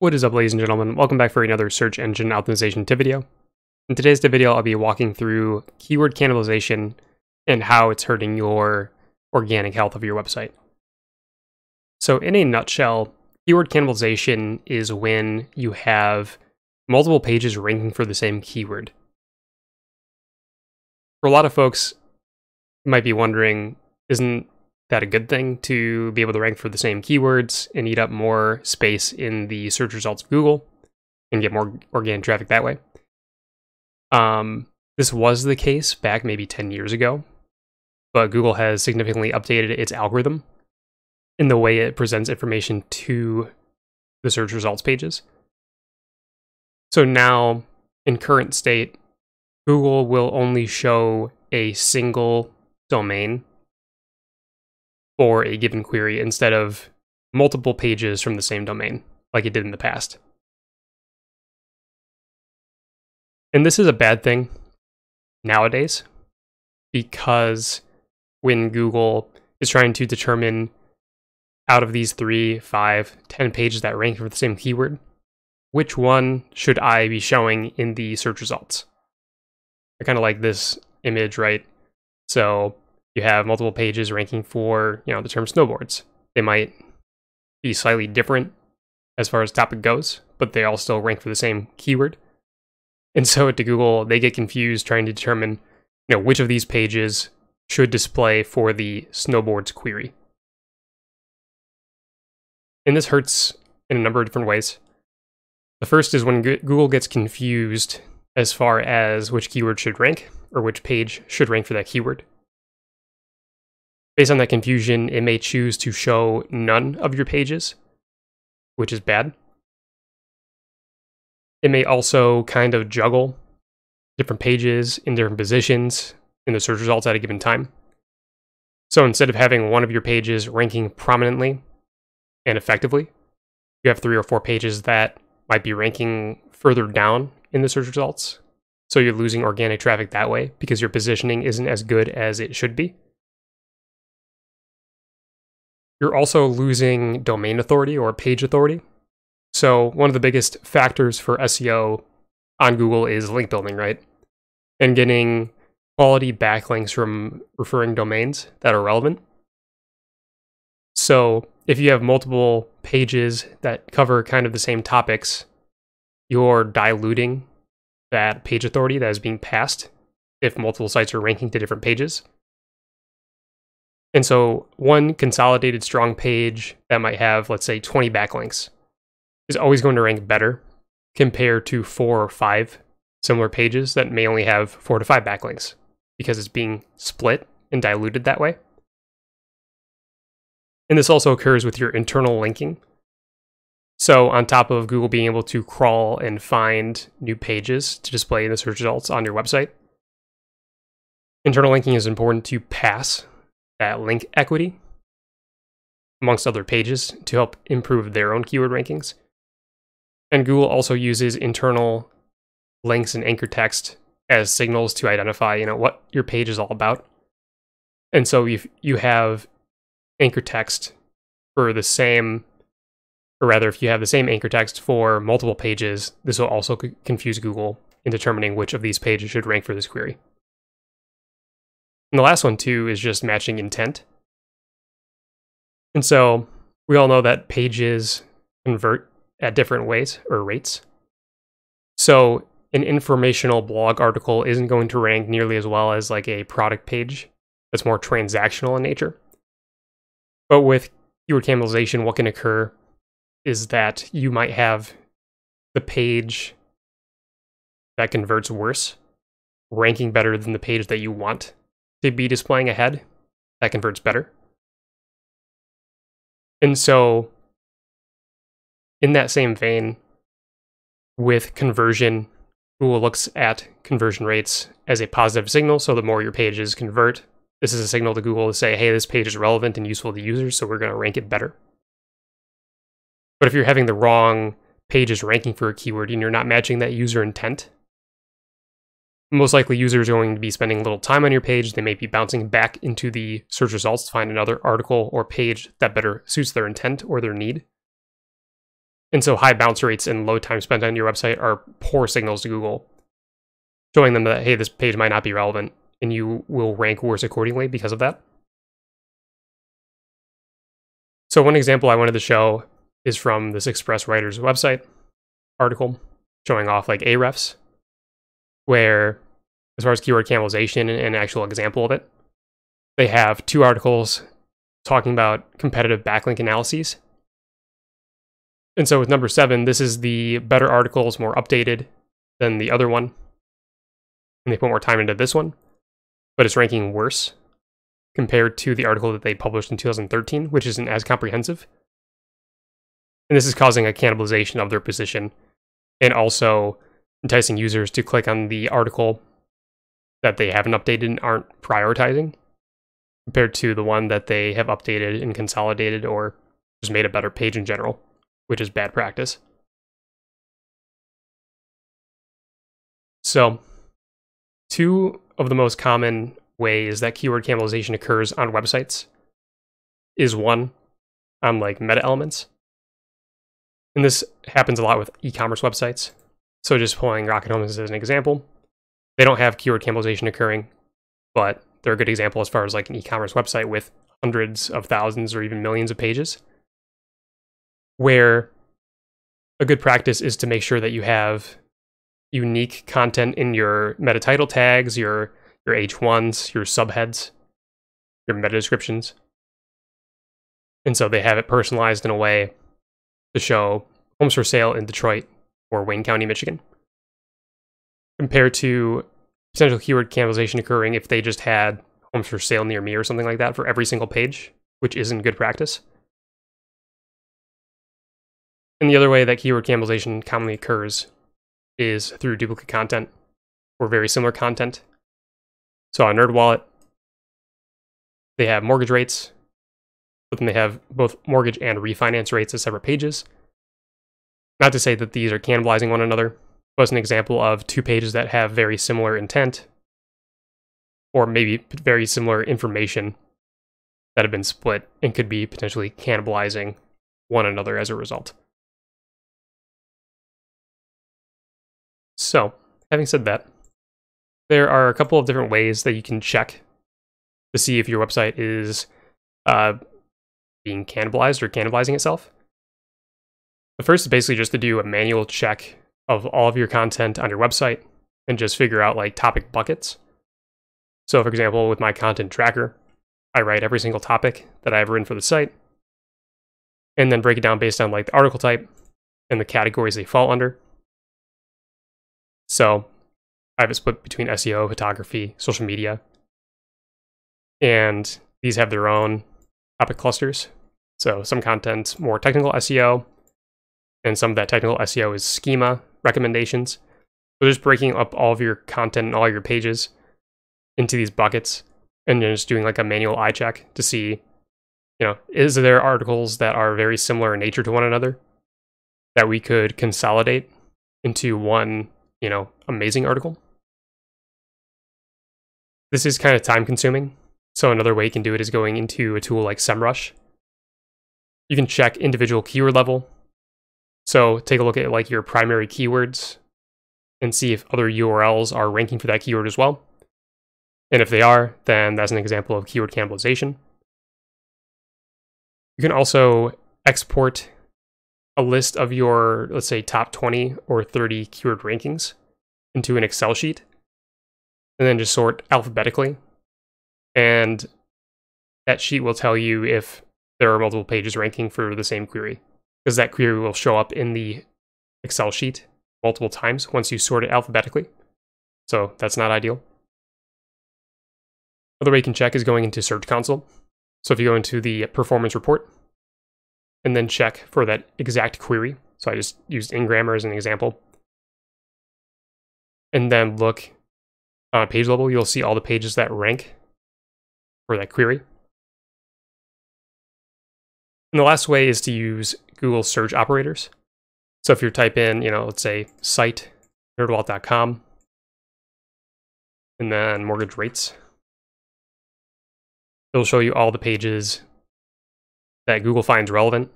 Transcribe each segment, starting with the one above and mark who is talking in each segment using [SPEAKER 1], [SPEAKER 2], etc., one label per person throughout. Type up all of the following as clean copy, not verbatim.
[SPEAKER 1] What is up, ladies and gentlemen? Welcome back for another search engine optimization tip video. In today's tip video, I'll be walking through keyword cannibalization and how it's hurting your organic health of your website. So in a nutshell, keyword cannibalization is when you have multiple pages ranking for the same keyword. For a lot of folks, you might be wondering, isn't that a good thing to be able to rank for the same keywords and eat up more space in the search results of Google and get more organic traffic that way? This was the case back maybe 10 years ago, but Google has significantly updated its algorithm in the way it presents information to the search results pages. So now, in current state, Google will only show a single domain for a given query instead of multiple pages from the same domain, like it did in the past. And this is a bad thing nowadays, because when Google is trying to determine out of these 3, 5, 10 pages that rank for the same keyword, which one should I be showing in the search results? I kind of like this image, right? So you have multiple pages ranking for, the term snowboards. They might be slightly different as far as topic goes, but they all still rank for the same keyword. And so to Google, they get confused trying to determine, which of these pages should display for the snowboards query. And this hurts in a number of different ways. The first is when Google gets confused as far as which keyword should rank, or which page should rank for that keyword. Based on that confusion, it may choose to show none of your pages, which is bad. It may also kind of juggle different pages in different positions in the search results at a given time. So instead of having one of your pages ranking prominently and effectively, you have 3 or 4 pages that might be ranking further down in the search results. So you're losing organic traffic that way because your positioning isn't as good as it should be. You're also losing domain authority or page authority. So one of the biggest factors for SEO on Google is link building, right? And getting quality backlinks from referring domains that are relevant. So if you have multiple pages that cover kind of the same topics, you're diluting that page authority that is being passed if multiple sites are ranking to different pages. And so one consolidated strong page that might have, let's say, 20 backlinks is always going to rank better compared to 4 or 5 similar pages that may only have 4 to 5 backlinks, because it's being split and diluted that way. And this also occurs with your internal linking. So on top of Google being able to crawl and find new pages to display in the search results on your website, internal linking is important to pass that link equity amongst other pages to help improve their own keyword rankings. And Google also uses internal links and anchor text as signals to identify, what your page is all about. And so if you have anchor text for the same, or rather, if you have the same anchor text for multiple pages, this will also confuse Google in determining which of these pages should rank for this query. And the last one, too, is just matching intent. And so we all know that pages convert at different ways or rates. So an informational blog article isn't going to rank nearly as well as like a product page that's more transactional in nature. But with keyword cannibalization, what can occur is that you might have the page that converts worse ranking better than the page that you want to be displaying ahead that converts better. And so in that same vein, with conversion, Google looks at conversion rates as a positive signal. So the more your pages convert, this is a signal to Google to say, hey, this page is relevant and useful to users, so we're going to rank it better. But if you're having the wrong pages ranking for a keyword and you're not matching that user intent, most likely users are going to be spending a little time on your page. They may be bouncing back into the search results to find another article or page that better suits their intent or their need. And so high bounce rates and low time spent on your website are poor signals to Google, showing them that, hey, this page might not be relevant, and you will rank worse accordingly because of that. So one example I wanted to show is from this Express Writers website article showing off like Ahrefs, where as far as keyword cannibalization and an actual example of it, they have 2 articles talking about competitive backlink analyses. And so with number 7, this is the better articles, more updated than the other one. And they put more time into this one, but it's ranking worse compared to the article that they published in 2013, which isn't as comprehensive. And this is causing a cannibalization of their position and also enticing users to click on the article that they haven't updated and aren't prioritizing compared to the one that they have updated and consolidated or just made a better page in general, which is bad practice. So 2 of the most common ways that keyword cannibalization occurs on websites is 1, on like meta elements. And this happens a lot with e-commerce websites. So just pulling Rocket Homes as an example, they don't have keyword cannibalization occurring, but they're a good example as far as like an e-commerce website with hundreds of thousands or even millions of pages, where a good practice is to make sure that you have unique content in your meta title tags, your H1s, your subheads, your meta descriptions. And so they have it personalized in a way to show homes for sale in Detroit or Wayne County, Michigan, compared to potential keyword cannibalization occurring if they just had homes for sale near me or something like that for every single page, which isn't good practice. And the other way that keyword cannibalization commonly occurs is through duplicate content or very similar content. So on NerdWallet, they have mortgage rates, but then they have both mortgage and refinance rates as separate pages. Not to say that these are cannibalizing one another, but it's an example of 2 pages that have very similar intent, or maybe very similar information that have been split and could be potentially cannibalizing one another as a result. So, having said that, there are a couple of different ways that you can check to see if your website is being cannibalized or cannibalizing itself. The first is basically just to do a manual check of all of your content on your website and just figure out like topic buckets. So for example, with my content tracker, I write every single topic that I've written for the site and then break it down based on like the article type and the categories they fall under. So I have it split between SEO, photography, social media, and these have their own topic clusters. So some content's more technical SEO, and some of that technical SEO is schema recommendations. So just breaking up all of your content and all your pages into these buckets and then just doing like a manual eye check to see, is there articles that are very similar in nature to one another that we could consolidate into one, amazing article? This is kind of time consuming. So another way you can do it is going into a tool like SEMRush. You can check individual keyword level. So take a look at like your primary keywords and see if other URLs are ranking for that keyword as well. And if they are, then that's an example of keyword cannibalization. You can also export a list of your, let's say, top 20 or 30 keyword rankings into an Excel sheet, and then just sort alphabetically. And that sheet will tell you if there are multiple pages ranking for the same query, because that query will show up in the Excel sheet multiple times once you sort it alphabetically. So that's not ideal. Another way you can check is going into Search Console. So if you go into the performance report and then check for that exact query. So I just used Ingrammer as an example. And then look on a page level, you'll see all the pages that rank for that query. And the last way is to use Google search operators. So if you type in, let's say site, nerdwallet.com, and then mortgage rates, it'll show you all the pages that Google finds relevant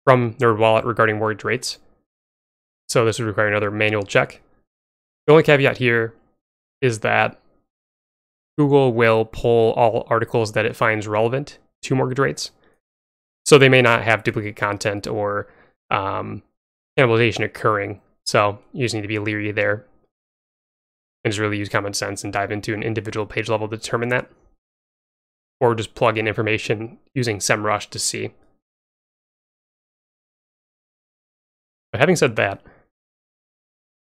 [SPEAKER 1] from NerdWallet regarding mortgage rates. So this would require another manual check. The only caveat here is that Google will pull all articles that it finds relevant to mortgage rates. So they may not have duplicate content or cannibalization occurring. So you just need to be leery there and just really use common sense and dive into an individual page level to determine that. Or just plug in information using SEMRush to see. But having said that,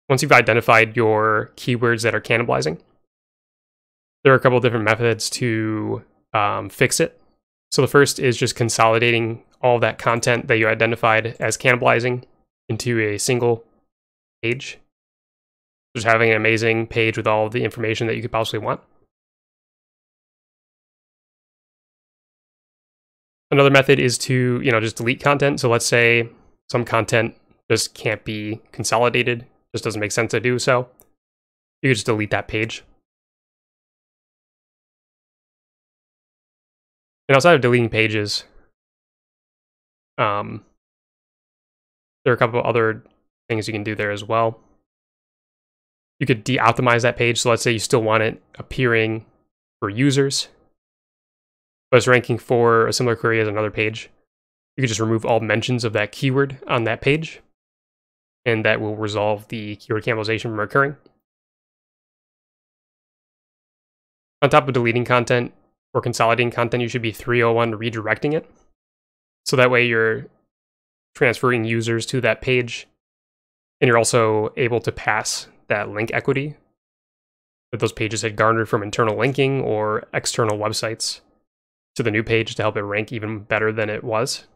[SPEAKER 1] once you've identified your keywords that are cannibalizing, there are a couple of different methods to fix it. So the first is just consolidating all that content that you identified as cannibalizing into a single page. Just having an amazing page with all the information that you could possibly want. Another method is to, just delete content. So let's say some content just can't be consolidated, just doesn't make sense to do so. You could just delete that page. And outside of deleting pages, there are a couple of other things you can do there as well. You could de-optimize that page. So let's say you still want it appearing for users, but it's ranking for a similar query as another page. You could just remove all mentions of that keyword on that page, and that will resolve the keyword cannibalization from occurring. On top of deleting content or consolidating content, you should be 301 redirecting it. So that way you're transferring users to that page, and you're also able to pass that link equity that those pages had garnered from internal linking or external websites to the new page to help it rank even better than it was.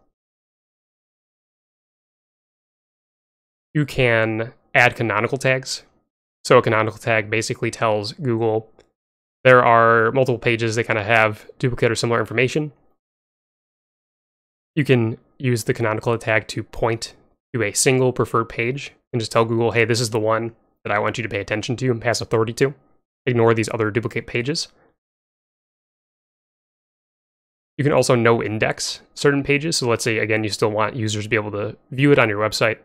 [SPEAKER 1] You can add canonical tags. So a canonical tag basically tells Google there are multiple pages that kind of have duplicate or similar information. You can use the canonical tag to point to a single preferred page and just tell Google, hey, this is the one that I want you to pay attention to and pass authority to. Ignore these other duplicate pages. You can also no index certain pages. So let's say, again, you still want users to be able to view it on your website,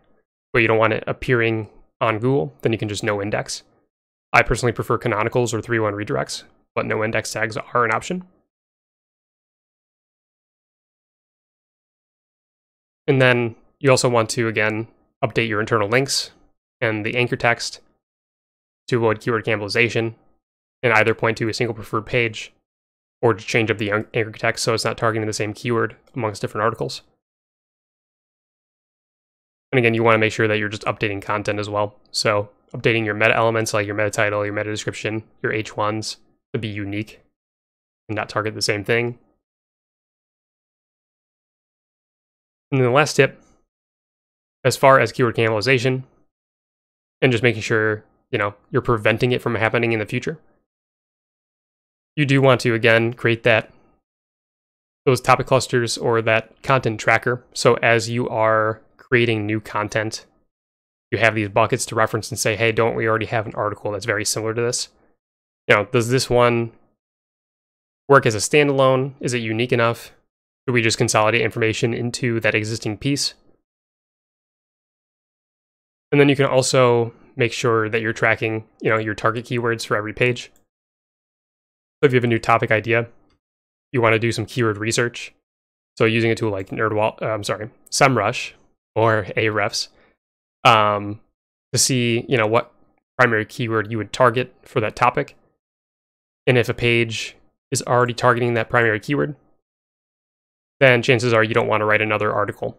[SPEAKER 1] but you don't want it appearing on Google, then you can just no index. I personally prefer canonicals or 301 redirects, but no index tags are an option. And then you also want to, again, update your internal links and the anchor text to avoid keyword cannibalization, and either point to a single preferred page or to change up the anchor text so it's not targeting the same keyword amongst different articles. And again, you want to make sure that you're just updating content as well. So updating your meta elements like your meta title, your meta description, your H1s to be unique and not target the same thing. And then the last tip, as far as keyword cannibalization and just making sure, you're preventing it from happening in the future. You do want to, again, create those topic clusters or that content tracker. So as you are creating new content, you have these buckets to reference and say, hey, don't we already have an article that's very similar to this? Does this one work as a standalone? Is it unique enough? Do we just consolidate information into that existing piece? And then you can also make sure that you're tracking, your target keywords for every page. So if you have a new topic idea, you want to do some keyword research. So using a tool like SEMRush or Ahrefs to see, what primary keyword you would target for that topic. And if a page is already targeting that primary keyword, then chances are you don't want to write another article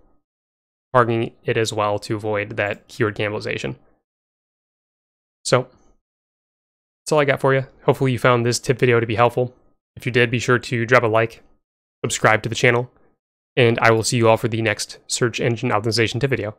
[SPEAKER 1] targeting it as well to avoid that keyword cannibalization. So that's all I got for you. Hopefully you found this tip video to be helpful. If you did, be sure to drop a like, subscribe to the channel, and I will see you all for the next search engine optimization tip video.